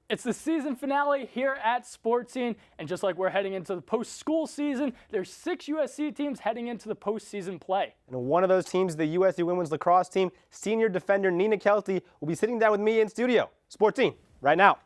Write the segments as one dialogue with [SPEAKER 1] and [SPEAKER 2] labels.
[SPEAKER 1] It's the season finale here at Sportscene, and just like we're heading into the post-school season, there's 6 USC teams heading into the postseason play.
[SPEAKER 2] And one of those teams, the USC women's lacrosse team, senior defender Nina Kelty will be sitting down with me in studio. Sportscene, right now.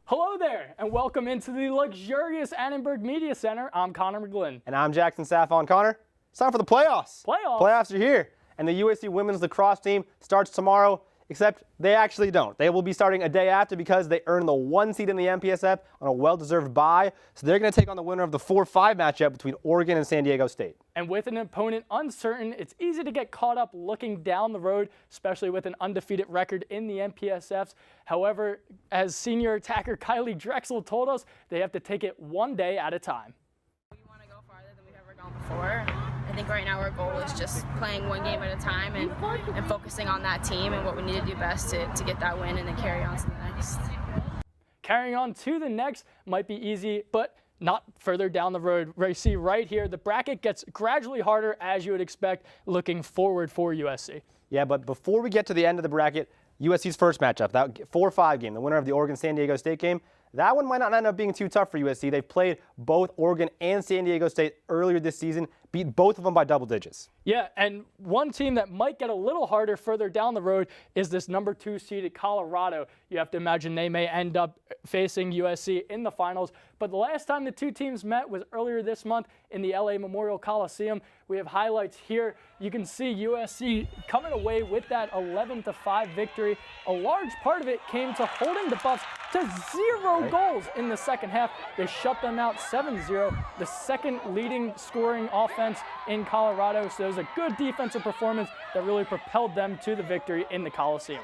[SPEAKER 1] Hello there, and welcome into the luxurious Annenberg Media Center. I'm Connor McGlynn.
[SPEAKER 2] And I'm Jackson Saffon. Connor, it's time for the playoffs. Playoffs are here, and the USC women's lacrosse team starts tomorrow, except they actually don't. They will be starting a day after because they earned the 1 seed in the MPSF on a well-deserved bye. So they're going to take on the winner of the 4-5 matchup between Oregon and San Diego State.
[SPEAKER 1] And with an opponent uncertain, it's easy to get caught up looking down the road, especially with an undefeated record in the MPSFs. However, as senior attacker Kylie Drexel told us, they have to take it one day at a time.
[SPEAKER 3] We want to go farther than we've ever gone before. I think right now our goal is just playing one game at a time and focusing on that team and what we need to do best to get that win and then carry on to the next.
[SPEAKER 1] Carrying on to the next might be easy, but not further down the road. You see right here, the bracket gets gradually harder as you would expect looking forward for USC.
[SPEAKER 2] Yeah, but before we get to the end of the bracket, USC's first matchup, that 4-5 game, the winner of the Oregon-San Diego State game, that one might not end up being too tough for USC. They've played both Oregon and San Diego State earlier this season, beat both of them by double digits.
[SPEAKER 1] Yeah, and one team that might get a little harder further down the road is this number 2 seeded Colorado. You have to imagine they may end up facing USC in the finals. But the last time the two teams met was earlier this month in the LA Memorial Coliseum. We have highlights here. You can see USC coming away with that 11-5 victory. A large part of it came to holding the Buffs to 0 goals in the second half. They shut them out 7-0, the second leading scoring offense in Colorado. So it was a good defensive performance that really propelled them to the victory in the Coliseum.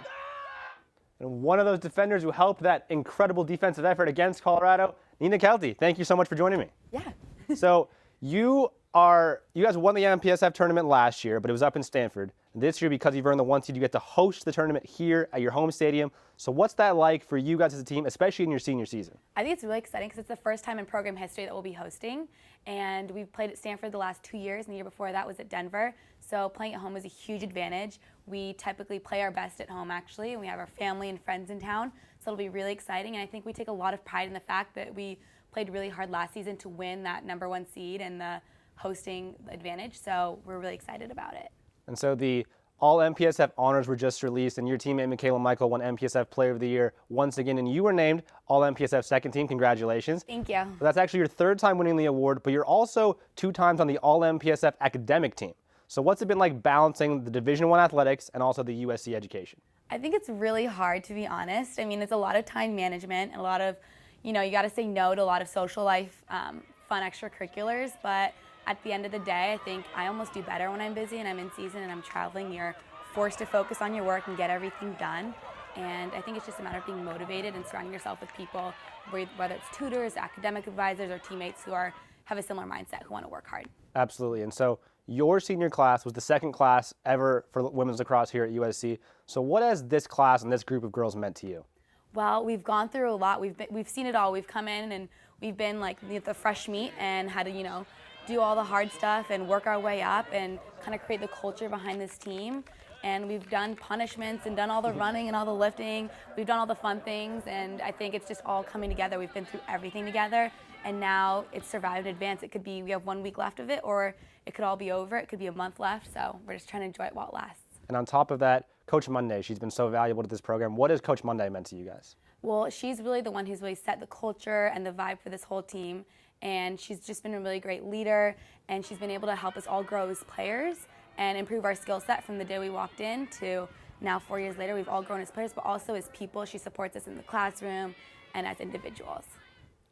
[SPEAKER 2] And one of those defenders who helped that incredible defensive effort against Colorado, Nina Kelty. Thank you so much for joining me.
[SPEAKER 4] Yeah.
[SPEAKER 2] So you guys won the MPSF tournament last year, but it was up in Stanford. This year, because you've earned the 1 seed, you get to host the tournament here at your home stadium. So what's that like for you guys as a team, especially in your senior season?
[SPEAKER 4] I think it's really exciting because it's the first time in program history that we'll be hosting. And we've played at Stanford the last 2 years, and the year before that was at Denver. So playing at home is a huge advantage. We typically play our best at home, actually, and we have our family and friends in town. So it'll be really exciting. And I think we take a lot of pride in the fact that we played really hard last season to win that number 1 seed and the hosting advantage. So we're really excited about it.
[SPEAKER 2] And so the All-MPSF honors were just released, and your teammate Micaela Michael won MPSF Player of the Year once again, and you were named All-MPSF second team. Congratulations.
[SPEAKER 4] Thank you.
[SPEAKER 2] So that's actually your 3rd time winning the award, but you're also 2 times on the All-MPSF academic team. So what's it been like balancing the Division I athletics and also the USC education?
[SPEAKER 4] I think it's really hard, to be honest. I mean, it's a lot of time management and a lot of, you got to say no to a lot of social life, fun extracurriculars, but at the end of the day, I think I almost do better when I'm busy and I'm in season and I'm traveling. You're forced to focus on your work and get everything done. And I think it's just a matter of being motivated and surrounding yourself with people, whether it's tutors, academic advisors, or teammates who have a similar mindset, who want to work hard.
[SPEAKER 2] Absolutely. And so your senior class was the 2nd class ever for women's lacrosse here at USC. So what has this class and this group of girls meant to you?
[SPEAKER 4] Well, we've gone through a lot. We've seen it all. We've come in and we've been like the fresh meat and had to, do all the hard stuff and work our way up and kind of create the culture behind this team. And we've done punishments and done all the running and all the lifting. We've done all the fun things, and I think it's just all coming together. We've been through everything together, and now it's survive and advance. It could be we have 1 week left of it, or it could all be over. It could be a month left, so we're just trying to enjoy it while it lasts. And
[SPEAKER 2] on top of that, Coach Monday, she's been so valuable to this program. What has Coach Monday meant to you guys?
[SPEAKER 4] Well, she's really the one who's really set the culture and the vibe for this whole team. And she's just been a really great leader, and she's been able to help us all grow as players and improve our skill set from the day we walked in to now 4 years later. We've all grown as players, but also as people. She supports us in the classroom and as individuals.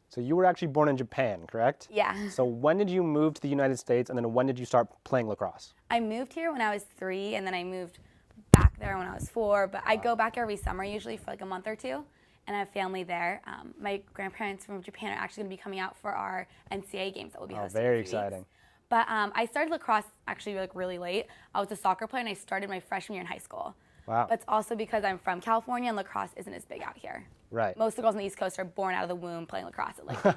[SPEAKER 2] So you were actually born in Japan, correct?
[SPEAKER 4] Yeah.
[SPEAKER 2] So when did you move to the United States, and then when did you start playing lacrosse?
[SPEAKER 4] I moved here when I was 3, and then I moved back there when I was 4, but I go back every summer usually for like a month or 2. And I have family there. My grandparents from Japan are actually going to be coming out for our NCAA games that we'll be hosting.
[SPEAKER 2] Oh, very exciting.
[SPEAKER 4] But I started lacrosse actually really late. I was a soccer player and I started my freshman year in high school.
[SPEAKER 2] Wow.
[SPEAKER 4] But it's also because I'm from California and lacrosse isn't as big out here.
[SPEAKER 2] Right.
[SPEAKER 4] Most of the girls on the East Coast are born out of the womb playing lacrosse at like age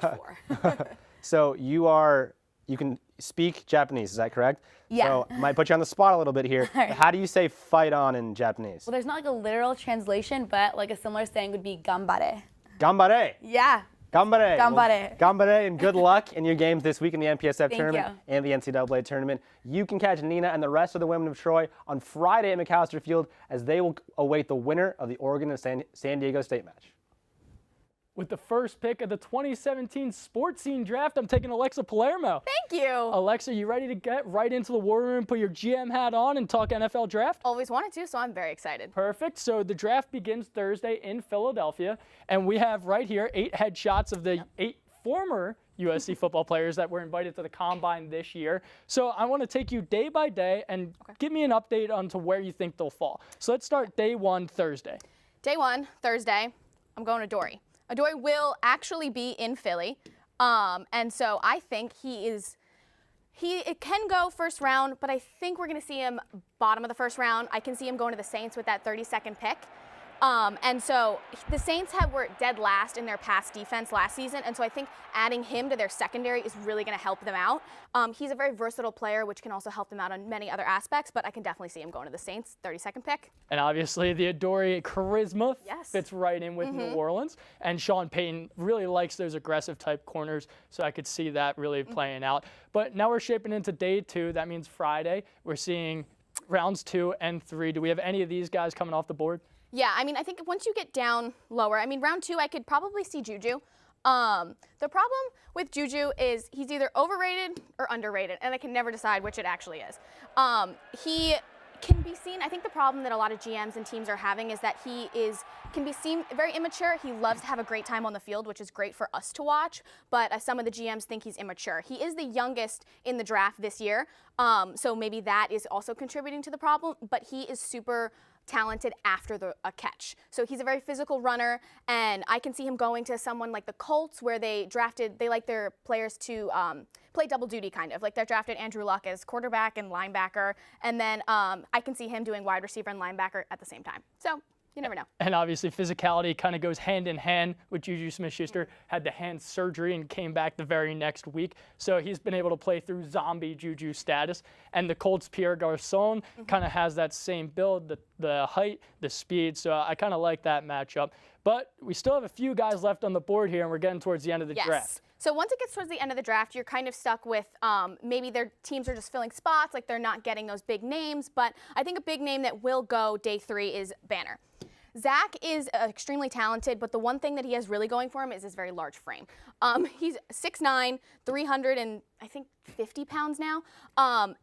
[SPEAKER 4] 4.
[SPEAKER 2] So you can speak Japanese, is that correct?
[SPEAKER 4] Yeah.
[SPEAKER 2] So I might put you on the spot a little bit here.
[SPEAKER 4] Right.
[SPEAKER 2] How do you say fight on in Japanese?
[SPEAKER 4] Well, there's not like a literal translation, but like a similar saying would be gambare.
[SPEAKER 2] Gambare.
[SPEAKER 4] Yeah.
[SPEAKER 2] Gambare.
[SPEAKER 4] Gambare.
[SPEAKER 2] Well, gambare, and good luck in your games this week in the MPSF tournament
[SPEAKER 4] you.
[SPEAKER 2] and the NCAA tournament. You can catch Nina and the rest of the women of Troy on Friday at McAllister Field as they will await the winner of the Oregon and San Diego State match.
[SPEAKER 1] With the first pick of the 2017 Sports Scene Draft, I'm taking Alexa Palermo.
[SPEAKER 5] Thank you.
[SPEAKER 1] Alexa, you ready to get right into the war room, put your GM hat on, and talk NFL draft?
[SPEAKER 5] Always wanted to, so I'm very excited.
[SPEAKER 1] Perfect. So the draft begins Thursday in Philadelphia, and we have right here 8 headshots of the 8 former USC football players that were invited to the Combine this year. So I want to take you day by day and give me an update on to where you think they'll fall. So let's start day 1, Thursday.
[SPEAKER 5] Day 1, Thursday, I'm going to Dory. Adoy will actually be in Philly, and so I think it can go first round, but I think we're going to see him bottom of the first round. I can see him going to the Saints with that 32nd pick. And so the Saints were dead last in their pass defense last season, and so I think adding him to their secondary is really going to help them out. He's a very versatile player, which can also help them out on many other aspects, but I can definitely see him going to the Saints, 32nd pick.
[SPEAKER 1] And obviously the Adoree charisma
[SPEAKER 5] Yes.
[SPEAKER 1] fits right in with New Orleans, and Sean Payton really likes those aggressive type corners, so I could see that really playing out. But now we're shaping into day 2. That means Friday. We're seeing rounds 2 and 3. Do we have any of these guys coming off the board?
[SPEAKER 5] Yeah, I mean, I think once you get down lower, I mean, round 2, I could probably see Juju. The problem with Juju is he's either overrated or underrated, and I can never decide which it actually is. He can be seen, I think the problem that a lot of GMs and teams are having is that he can be seen very immature. He loves to have a great time on the field, which is great for us to watch, but some of the GMs think he's immature. He is the youngest in the draft this year, so maybe that is also contributing to the problem, but he is super talented after a catch. So he's a very physical runner, and I can see him going to someone like the Colts where they like their players to play double duty kind of. Like they drafted Andrew Luck as quarterback and linebacker, and then I can see him doing wide receiver and linebacker at the same time. So you never know.
[SPEAKER 1] And obviously physicality kind of goes hand in hand with Juju Smith-Schuster. Had the hand surgery and came back the very next week. So he's been able to play through zombie Juju status. And the Colts' Pierre Garçon kind of has that same build, the height, the speed. So I kind of like that matchup. But we still have a few guys left on the board here, and we're getting towards the end of the draft.
[SPEAKER 5] So once it gets towards the end of the draft, you're kind of stuck with maybe their teams are just filling spots, like they're not getting those big names. But I think a big name that will go day 3 is Banner. Zach is extremely talented, but the one thing that he has really going for him is his very large frame. He's 6'9", 350 pounds now,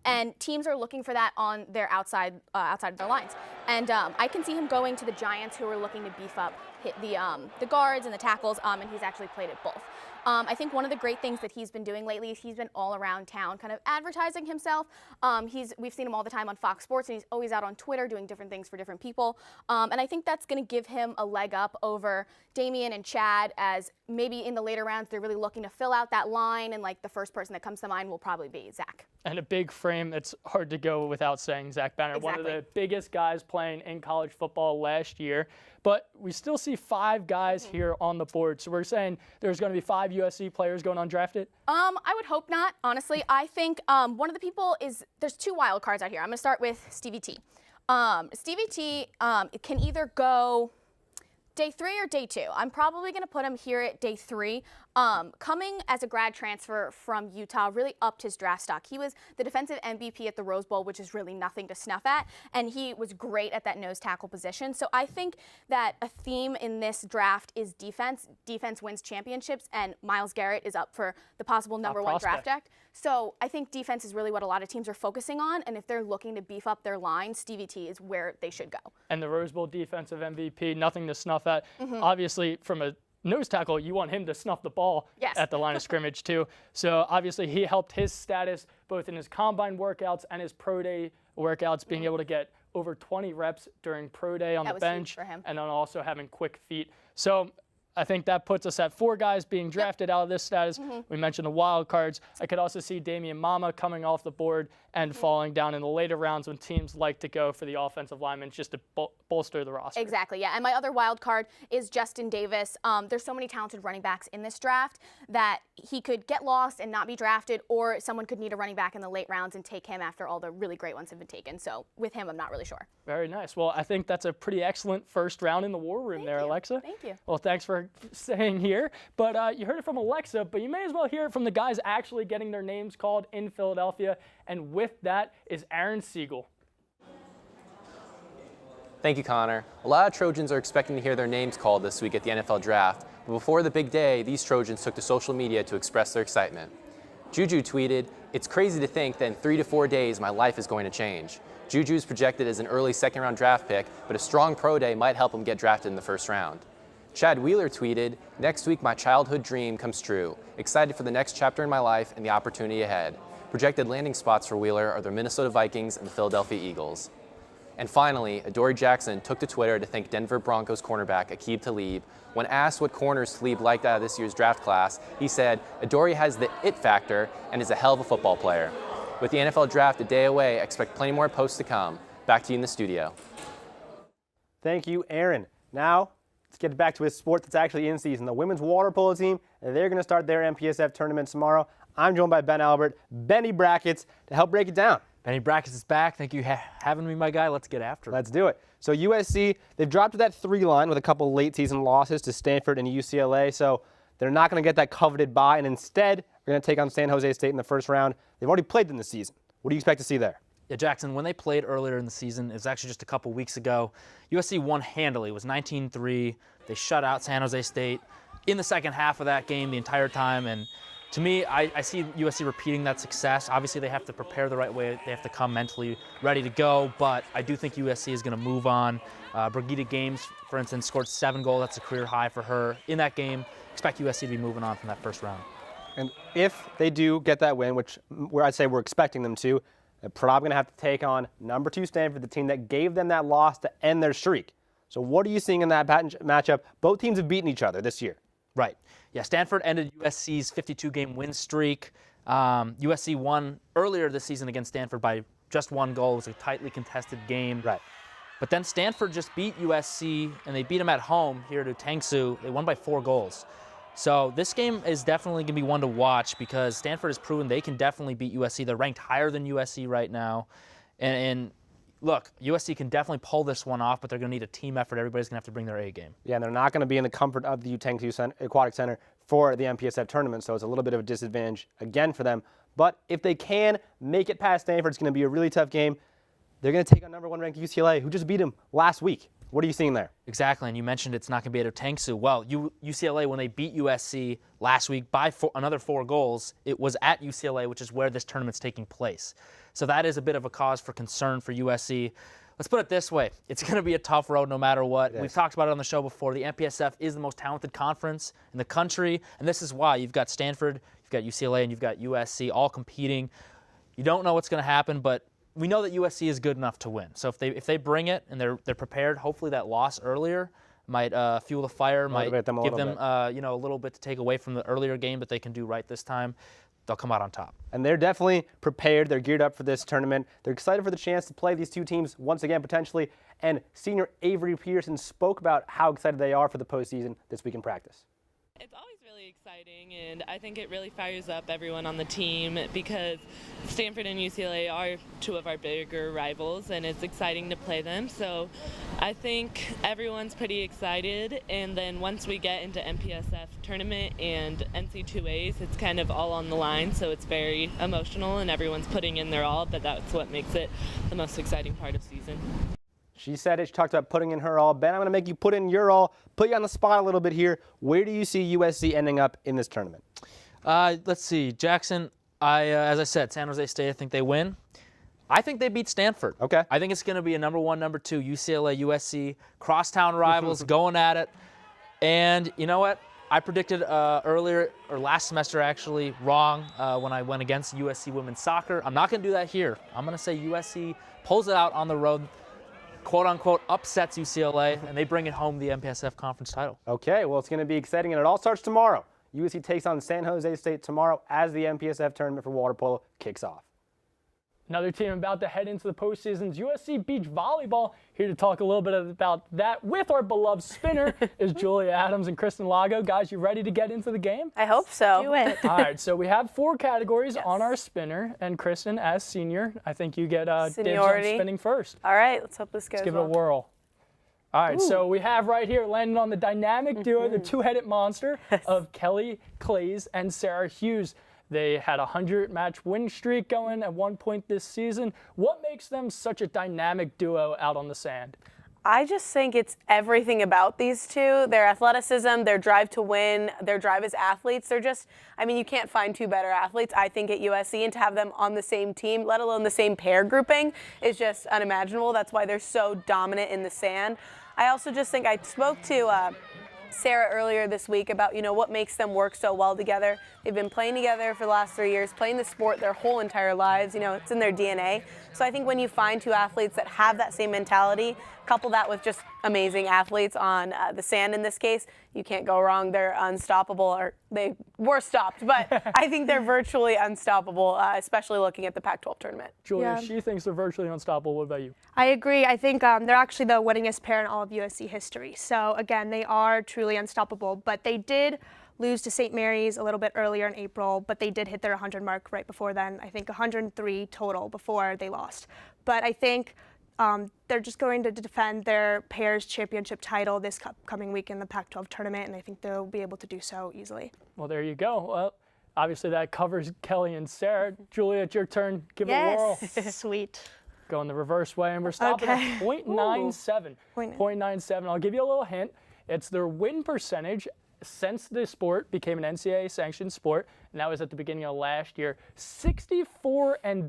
[SPEAKER 5] and teams are looking for that on their outside of their lines. And I can see him going to the Giants, who are looking to beef up the guards and the tackles, and he's actually played at both. I think one of the great things that he's been doing lately is he's been all around town kind of advertising himself. We've seen him all the time on Fox Sports, and he's always out on Twitter doing different things for different people. And I think that's going to give him a leg up over Damian and Chad, as maybe in the later rounds they're really looking to fill out that line, and like the first person that comes to mind will probably be Zach.
[SPEAKER 1] And a big frame, it's hard to go without saying Zach Banner,
[SPEAKER 5] Exactly.
[SPEAKER 1] one of the biggest guys playing in college football last year. But we still see 5 guys here on the board. So we're saying there's going to be 5 USC players going undrafted?
[SPEAKER 5] I would hope not, honestly. I think one of the people there's 2 wild cards out here. I'm going to start with Stevie T. Stevie T can either go day 3 or day 2. I'm probably going to put him here at day 3. Coming as a grad transfer from Utah really upped his draft stock. He was the defensive MVP at the Rose Bowl, which is really nothing to snuff at, and he was great at that nose tackle position. So I think that a theme in this draft is defense. Defense wins championships, and Myles Garrett is up for the possible number 1 draft act. So I think defense is really what a lot of teams are focusing on, and if they're looking to beef up their line, Stevie T is where they should go.
[SPEAKER 1] And the Rose Bowl defensive MVP, nothing to snuff at. Obviously, from a nose tackle, you want him to snuff the ball at the line of scrimmage too. So obviously he helped his status both in his combine workouts and his pro day workouts, being able to get over 20 reps during pro day on the bench,
[SPEAKER 5] for him.
[SPEAKER 1] and then also having quick feet. So I think that puts us at 4 guys being drafted out of this status. We mentioned the wild cards. I could also see Damian Mama coming off the board and falling down in the later rounds when teams like to go for the offensive linemen just to bolster the roster.
[SPEAKER 5] Exactly, yeah. And my other wild card is Justin Davis. There's so many talented running backs in this draft that he could get lost and not be drafted, or someone could need a running back in the late rounds and take him after all the really great ones have been taken. So with him, I'm not really sure.
[SPEAKER 1] Very nice. Well, I think that's a pretty excellent first round in the war room there, Alexa.
[SPEAKER 5] Thank you.
[SPEAKER 1] Well, thanks for staying here. But you heard it from Alexa, but you may as well hear it from the guys actually getting their names called in Philadelphia. And with that is Aaron Siegel.
[SPEAKER 6] Thank you, Connor. A lot of Trojans are expecting to hear their names called this week at the NFL Draft, but before the big day, these Trojans took to social media to express their excitement. Juju tweeted, "It's crazy to think that in 3 to 4 days my life is going to change." Juju is projected as an early second-round draft pick, but a strong pro day might help him get drafted in the first round. Chad Wheeler tweeted, "Next week my childhood dream comes true. Excited for the next chapter in my life and the opportunity ahead." Projected landing spots for Wheeler are the Minnesota Vikings and the Philadelphia Eagles. And finally, Adoree Jackson took to Twitter to thank Denver Broncos cornerback Aqib Talib. When asked what corners Talib liked out of this year's draft class, he said, "Adoree has the it factor and is a hell of a football player." With the NFL Draft a day away, I expect plenty more posts to come. Back to you in the studio.
[SPEAKER 2] Thank you, Aaron. Now, let's get back to a sport that's actually in season. The women's water polo team, they're going to start their MPSF tournament tomorrow. I'm joined by Ben Albert, Benny Brackets, to help break it down.
[SPEAKER 7] Benny Brackets is back. Thank you for having me, my guy. Let's get after it.
[SPEAKER 2] Let's do it. So USC, they've dropped to that 3 line with a couple late season losses to Stanford and UCLA, so they're not going to get that coveted bye, and instead are going to take on San Jose State in the first round. They've already played them this season. What do you expect to see there?
[SPEAKER 7] Yeah, Jackson, when they played earlier in the season, it was actually just a couple weeks ago, USC won handily. It was 19-3. They shut out San Jose State in the second half of that game the entire time, and to me, I see USC repeating that success. Obviously, they have to prepare the right way. They have to come mentally ready to go, but I do think USC is going to move on. Brigitte Games, for instance, scored 7 goals. That's a career high for her in that game. Expect USC to be moving on from that first round.
[SPEAKER 2] And if they do get that win, which I'd say we're expecting them to, they're probably going to have to take on number 2 Stanford, the team that gave them that loss to end their streak. So what are you seeing in that matchup? Both teams have beaten each other this year.
[SPEAKER 7] Right. Yeah, Stanford ended USC's 52-game win streak. USC won earlier this season against Stanford by just 1 goal. It was a tightly contested game.
[SPEAKER 2] Right.
[SPEAKER 7] But then Stanford just beat USC, and they beat them at home here to Tangsu. They won by 4 goals. So this game is definitely going to be one to watch because Stanford has proven they can definitely beat USC. They're ranked higher than USC right now. And look, USC can definitely pull this one off, but they're going to need a team effort. Everybody's going to have to bring their A game.
[SPEAKER 2] Yeah, and they're not going to be in the comfort of the Tangsu Aquatic Center for the MPSF tournament, so it's a little bit of a disadvantage again for them. But if they can make it past Stanford, it's going to be a really tough game. They're going to take on number 1 ranked UCLA, who just beat them last week. What are you seeing there?
[SPEAKER 7] Exactly, and you mentioned it's not going to be at Tangsu. Well, UCLA, when they beat USC last week by another 4 goals, it was at UCLA, which is where this tournament's taking place. So that is a bit of a cause for concern for USC. Let's put it this way. It's going to be a tough road no matter what. Yes. We've talked about it on the show before. The MPSF is the most talented conference in the country, and this is why. You've got Stanford, you've got UCLA, and you've got USC all competing. You don't know what's going to happen, but we know that USC is good enough to win. So if they bring it and they're prepared, hopefully that loss earlier might fuel the fire, might give them a little bit to take away from the earlier game that they can do right this time. They'll come out on top.
[SPEAKER 2] And they're definitely prepared. They're geared up for this tournament. They're excited for the chance to play these 2 teams once again, potentially. And senior Avery Pearson spoke about how excited they are for the postseason this week in practice.
[SPEAKER 8] It's always really exciting, and I think it really fires up everyone on the team because Stanford and UCLA are 2 of our bigger rivals, and it's exciting to play them. So I think everyone's pretty excited, and then once we get into MPSF tournament and NC2As, it's kind of all on the line, so it's very emotional, and everyone's putting in their all, but that's what makes it the most exciting part of season.
[SPEAKER 2] She said it. She talked about putting in her all. Ben, I'm going to make you put in your all, put you on the spot a little bit here. Where do you see USC ending up in this tournament?
[SPEAKER 7] Let's see. Jackson, as I said, San Jose State, I think they win. I think they beat Stanford.
[SPEAKER 2] Okay.
[SPEAKER 7] I think it's going to be a number 1, number 2, UCLA, USC, crosstown rivals going at it. And you know what? I predicted earlier, or last semester actually, wrong when I went against USC women's soccer. I'm not going to do that here. I'm going to say USC pulls it out on the road. quote-unquote upsets UCLA, and they bring it home the MPSF conference title.
[SPEAKER 2] Okay, well, it's going to be exciting, and it all starts tomorrow. USC takes on San Jose State tomorrow as the MPSF tournament for water polo kicks off.
[SPEAKER 1] Another team about to head into the postseason's USC Beach Volleyball. Here to talk a little bit about that with our beloved spinner is Julia Adams and Kristen Lago. Guys, you ready to get into the game?
[SPEAKER 9] I hope so.
[SPEAKER 5] Do it.
[SPEAKER 1] All right, so we have 4 categories on our spinner, and Kristen, as senior, I think you get dibs on spinning first.
[SPEAKER 9] All right, let's hope this goes
[SPEAKER 1] Let's give it a
[SPEAKER 9] well.
[SPEAKER 1] whirl. All right, so we have right here landing on the dynamic duo, the two-headed monster of Kelly Clays and Sarah Hughes. They had a 100-match win streak going at one point this season. What makes them such a dynamic duo out on the sand?
[SPEAKER 9] I just think it's everything about these two. Their athleticism, their drive to win, their drive as athletes. They're just, I mean, you can't find 2 better athletes, I think, at USC, and to have them on the same team, let alone the same pair grouping, is just unimaginable. That's why they're so dominant in the sand. I also just think I spoke to Sarah earlier this week about, what makes them work so well together. They've been playing together for the last 3 years, playing the sport their whole entire lives. It's in their DNA. So I think when you find 2 athletes that have that same mentality, couple that with just amazing athletes on the sand in this case, you can't go wrong. They're unstoppable, or they were stopped, but I think they're virtually unstoppable, especially looking at the Pac-12 tournament.
[SPEAKER 1] Julia, she thinks they're virtually unstoppable. What about you?
[SPEAKER 5] I agree. I think they're actually the winningest pair in all of USC history. So again, they are truly unstoppable, but they did lose to St. Mary's a little bit earlier in April, but they did hit their 100 mark right before then. I think 103 total before they lost. But I think they're just going to defend their pairs championship title this coming week in the Pac-12 tournament, and I think they'll be able to do so easily.
[SPEAKER 1] Well, there you go. Well, obviously that covers Kelly and Sarah. Julia, it's your turn. Give it a whirl.
[SPEAKER 5] Sweet.
[SPEAKER 1] Going the reverse way, and we're stopping at .97. .97. I'll give you a little hint. It's their win percentage since the sport became an NCAA-sanctioned sport, and that was at the beginning of last year. 64-2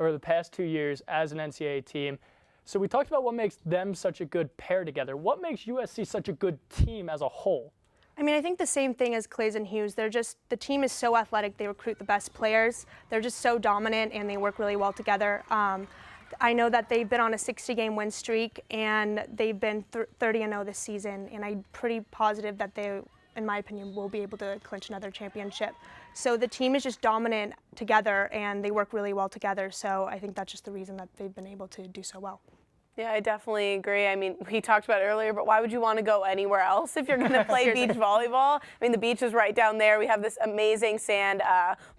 [SPEAKER 1] over the past 2 years as an NCAA team. So we talked about what makes them such a good pair together. What makes USC such a good team as a whole?
[SPEAKER 5] I mean, I think the same thing as Clays and Hughes. The team is so athletic. They recruit the best players. They're just so dominant, and they work really well together. I know that they've been on a 60-game win streak, and they've been 30-0 this season, and I'm pretty positive that they, in my opinion, will be able to clinch another championship. So the team is just dominant together, and they work really well together, so I think that's just the reason that they've been able to do so well.
[SPEAKER 9] Yeah, I definitely agree. I mean, we talked about it earlier, but why would you want to go anywhere else if you're going to play beach volleyball? I mean, the beach is right down there. We have this amazing sand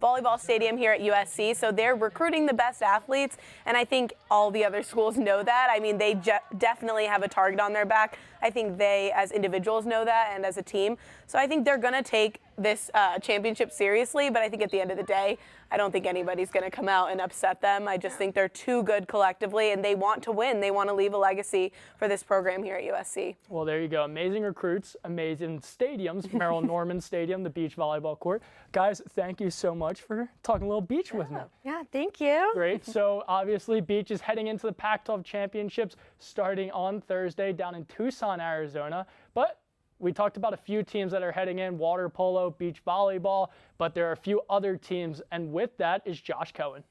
[SPEAKER 9] volleyball stadium here at USC, so they're recruiting the best athletes, and I think all the other schools know that. I mean, they definitely have a target on their back. I think they, as individuals, know that, and as a team. So I think they're going to take this championship seriously, but I think at the end of the day, I don't think anybody's going to come out and upset them. I just think they're too good collectively, and they want to win. They want to leave a legacy for this program here at USC.
[SPEAKER 1] Well, there you go. Amazing recruits, amazing stadiums. Merrill Norman Stadium, the beach volleyball court. Guys, thank you so much for talking a little beach with me.
[SPEAKER 5] Yeah, thank you.
[SPEAKER 1] Great. So obviously, beach is heading into the Pac-12 championships starting on Thursday down in Tucson, Arizona. But we talked about a few teams that are heading in, water polo, beach volleyball, but there are a few other teams, and with that is Josh Cohen.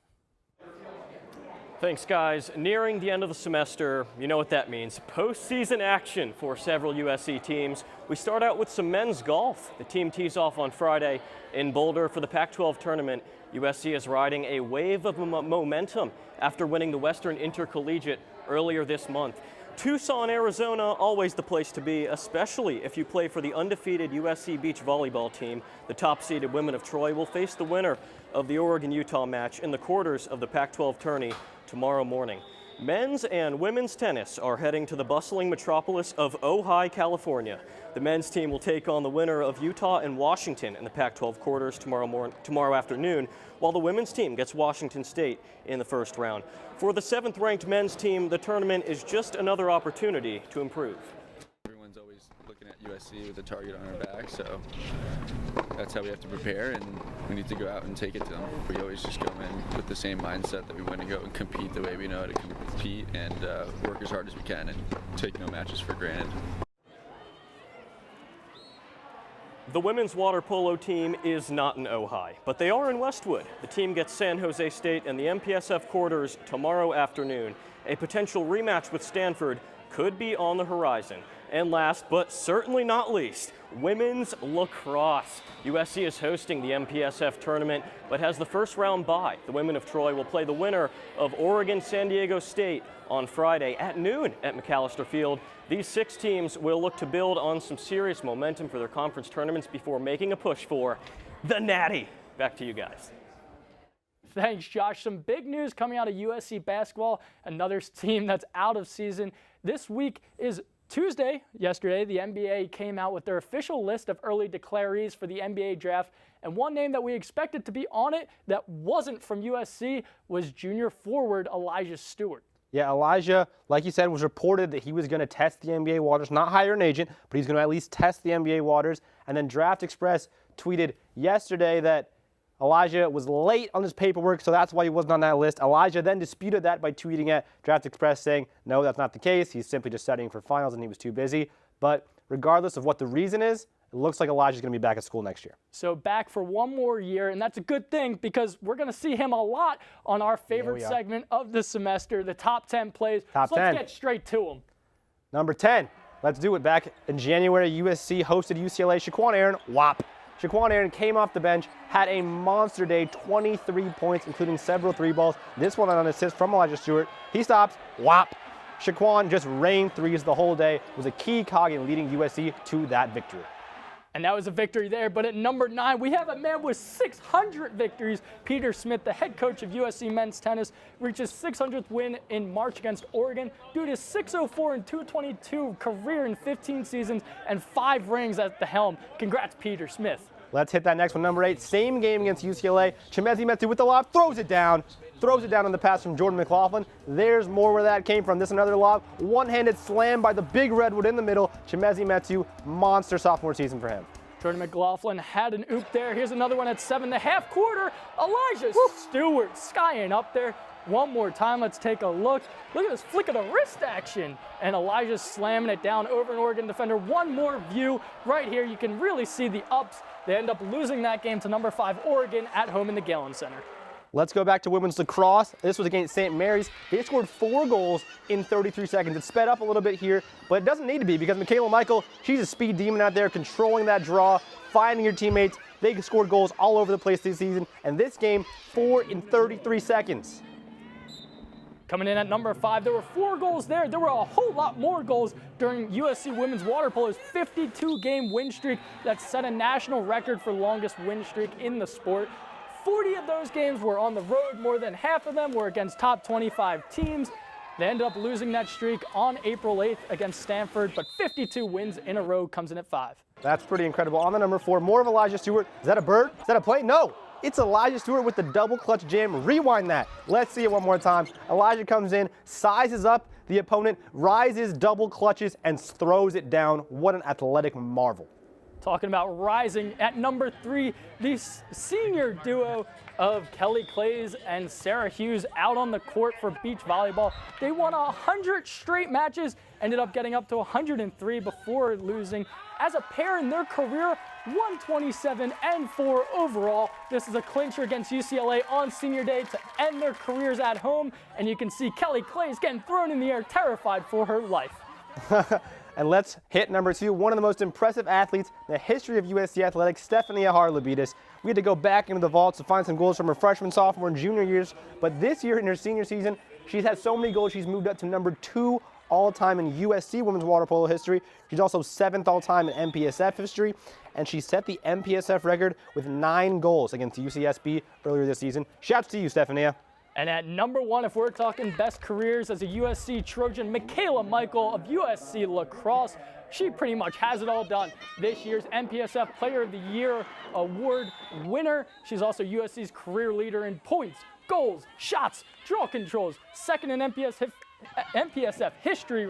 [SPEAKER 10] Thanks, guys. Nearing the end of the semester, you know what that means. Postseason action for several USC teams. We start out with some men's golf. The team tees off on Friday in Boulder for the Pac-12 tournament. USC is riding a wave of momentum after winning the Western Intercollegiate earlier this month. Tucson, Arizona, always the place to be, especially if you play for the undefeated USC beach volleyball team. The top-seeded women of Troy will face the winner of the Oregon-Utah match in the quarters of the Pac-12 tourney tomorrow morning. Men's and women's tennis are heading to the bustling metropolis of Ojai, California. The men's team will take on the winner of Utah and Washington in the Pac-12 quarters tomorrow afternoon, while the women's team gets Washington State in the first round. For the 7th-ranked men's team, the tournament is just another opportunity to improve.
[SPEAKER 11] Everyone's always looking at USC with a target on our back, so that's how we have to prepare, and we need to go out and take it to them. We always just go in with the same mindset that we want to go and compete the way we know how to compete, and work as hard as we can and take no matches for granted.
[SPEAKER 10] The women's water polo team is not in Ojai, but they are in Westwood. The team gets San Jose State and the MPSF quarters tomorrow afternoon. a potential rematch with Stanford could be on the horizon. And last, but certainly not least, women's lacrosse. USC is hosting the MPSF tournament, but has the first round bye. The women of Troy will play the winner of Oregon-San Diego State on Friday at noon at McAllister Field. These 6 teams will look to build on some serious momentum for their conference tournaments before making a push for the Natty. Back to you guys.
[SPEAKER 1] Thanks, Josh. Some big news coming out of USC basketball, another team that's out of season. This week is Tuesday. Yesterday, the NBA came out with their official list of early declarees for the NBA draft, and one name that we expected to be on it that wasn't from USC was junior forward Elijah Stewart.
[SPEAKER 2] Yeah, Elijah, like you said, was reported that he was going to test the NBA waters, not hire an agent, but he's going to at least test the NBA waters. And then Draft Express tweeted yesterday that Elijah was late on his paperwork, so that's why he wasn't on that list. Elijah then disputed that by tweeting at Draft Express saying, no, that's not the case. He's simply just studying for finals and he was too busy. But regardless of what the reason is, it looks like Elijah's going to be back at school next year.
[SPEAKER 1] So back for one more year, and that's a good thing because we're going to see him a lot on our favorite segment of the semester, the top 10 plays.
[SPEAKER 2] Top 10.
[SPEAKER 1] Let's get straight to them.
[SPEAKER 2] Number 10. Let's do it. Back in January, USC hosted UCLA. Shaquan Aaron, whop. Shaquan Aaron came off the bench, had a monster day, 23 points, including several 3 balls. This one on an assist from Elijah Stewart. He stops, whop. Shaquan just rained 3s the whole day, was a key cog in leading USC to that victory.
[SPEAKER 1] And that was a victory there. But at number 9, we have a man with 600 victories. Peter Smith, the head coach of USC men's tennis, reaches 600th win in March against Oregon due to 604 and 222 career in 15 seasons and 5 rings at the helm. Congrats, Peter Smith.
[SPEAKER 2] Let's hit that next one. Number 8, same game against UCLA. Chimezi Metu with the lob, throws it down on the pass from Jordan McLaughlin. There's more where that came from. This another lob, one-handed slam by the big redwood in the middle. Chimezi Metu, monster sophomore season for him.
[SPEAKER 1] Jordan McLaughlin had an oop there. Here's another one at 7 1/2 quarter. Elijah Stewart skying up there. One more time, let's take a look. Look at this flick of the wrist action. And Elijah slamming it down over an Oregon defender. One more view right here. You can really see the ups. They end up losing that game to number 5 Oregon at home in the Galen Center.
[SPEAKER 2] Let's go back to women's lacrosse. This was against St. Mary's. They scored 4 goals in 33 seconds. It's sped up a little bit here, but it doesn't need to be because Micaela Michael, she's a speed demon out there, controlling that draw, finding your teammates. They scored goals all over the place this season, and this game, 4 in 33 seconds.
[SPEAKER 1] Coming in at number 5, there were 4 goals there. There were a whole lot more goals during USC women's water polo's 52-game win streak that set a national record for longest win streak in the sport. 40 of those games were on the road. More than half of them were against top 25 teams. They ended up losing that streak on April 8th against Stanford, but 52 wins in a row comes in at 5.
[SPEAKER 2] That's pretty incredible. On the number 4, more of Elijah Stewart. Is that a bird? Is that a play? No. It's Elijah Stewart with the double clutch jam. Rewind that. Let's see it one more time. Elijah comes in, sizes up the opponent, rises, double clutches, and throws it down. What an athletic marvel.
[SPEAKER 1] Talking about rising at number 3, the senior duo of Kelly Clays and Sarah Hughes out on the court for beach volleyball. They won 100 straight matches, ended up getting up to 103 before losing. As a pair in their career, 127-4 overall. This is a clincher against UCLA on senior day to end their careers at home. And you can see Kelly Clays getting thrown in the air, terrified for her life.
[SPEAKER 2] And let's hit number 2, one of the most impressive athletes in the history of USC athletics, Stephania Harlabides. We had to go back into the vaults to find some goals from her freshman, sophomore, and junior years. But this year in her senior season, she's had so many goals, she's moved up to number 2 all-time in USC women's water polo history. She's also 7th all-time in MPSF history. And she set the MPSF record with 9 goals against UCSB earlier this season. Shouts to you, Stephania.
[SPEAKER 1] And at number 1, if we're talking best careers as a USC Trojan, Micaela Michael of USC Lacrosse. She pretty much has it all done. This year's MPSF Player of the Year award winner. She's also USC's career leader in points, goals, shots, draw controls, second in MPSF history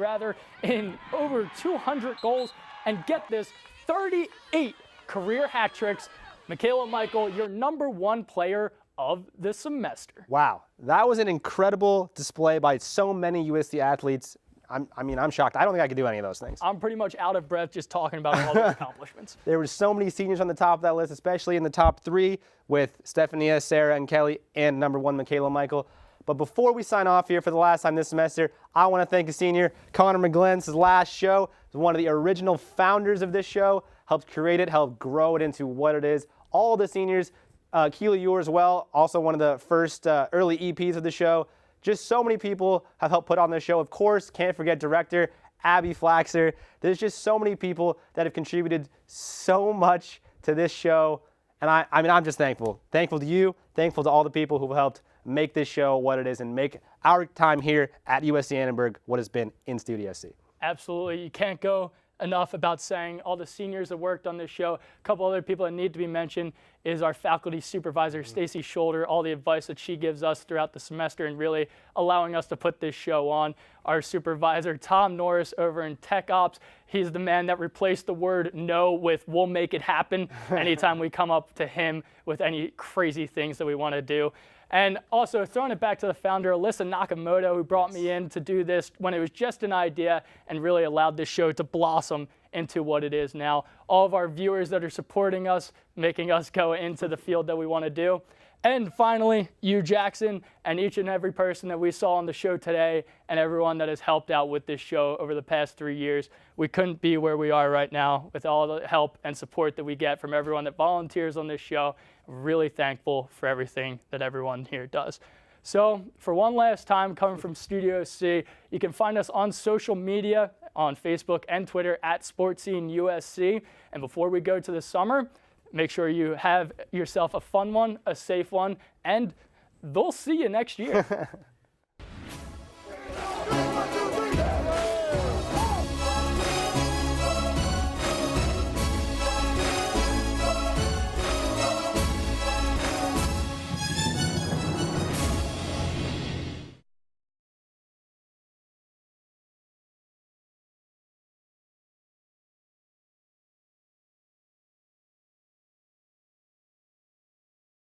[SPEAKER 1] in over 200 goals. And get this, 38 career hat tricks. Micaela Michael, your number 1 player of the semester.
[SPEAKER 2] Wow, that was an incredible display by so many USC athletes. I'm shocked. I don't think I could do any of those things.
[SPEAKER 1] I'm pretty much out of breath just talking about all those accomplishments.
[SPEAKER 2] There were so many seniors on the top of that list, especially in the top 3 with Stephania, Sarah, and Kelly, and number 1, Micaela Michael. But before we sign off here for the last time this semester, I want to thank a senior, Connor McGlenn. This is his last show. He's one of the original founders of this show, helped create it, helped grow it into what it is. All the seniors, Keela, you as well, also one of the first early EPs of the show. Just so many people have helped put on this show. Of course, can't forget director Abby Flaxer. There's just so many people that have contributed so much to this show. And I mean, I'm just thankful. Thankful to you, thankful to all the people who have helped make this show what it is and make our time here at USC Annenberg what has been in Studio SC.
[SPEAKER 1] Absolutely. You can't go enough about saying all the seniors that worked on this show. A couple other people that need to be mentioned is our faculty supervisor, Stacy Scholder, all the advice that she gives us throughout the semester and really allowing us to put this show on. Our supervisor, Tom Norris, over in Tech Ops. He's the man that replaced the word no with we'll make it happen anytime we come up to him with any crazy things that we want to do. And also throwing it back to the founder, Alyssa Nakamoto, who brought me in to do this when it was just an idea and really allowed this show to blossom into what it is now. All of our viewers that are supporting us, making us go into the field that we want to do. And finally, you, Jackson, and each and every person that we saw on the show today and everyone that has helped out with this show over the past 3 years. We couldn't be where we are right now with all the help and support that we get from everyone that volunteers on this show. Really thankful for everything that everyone here does. So for one last time, coming from Studio C, you can find us on social media, on Facebook and Twitter at SportsSceneUSC. And before we go to the summer, make sure you have yourself a fun one, a safe one, and they'll see you next year.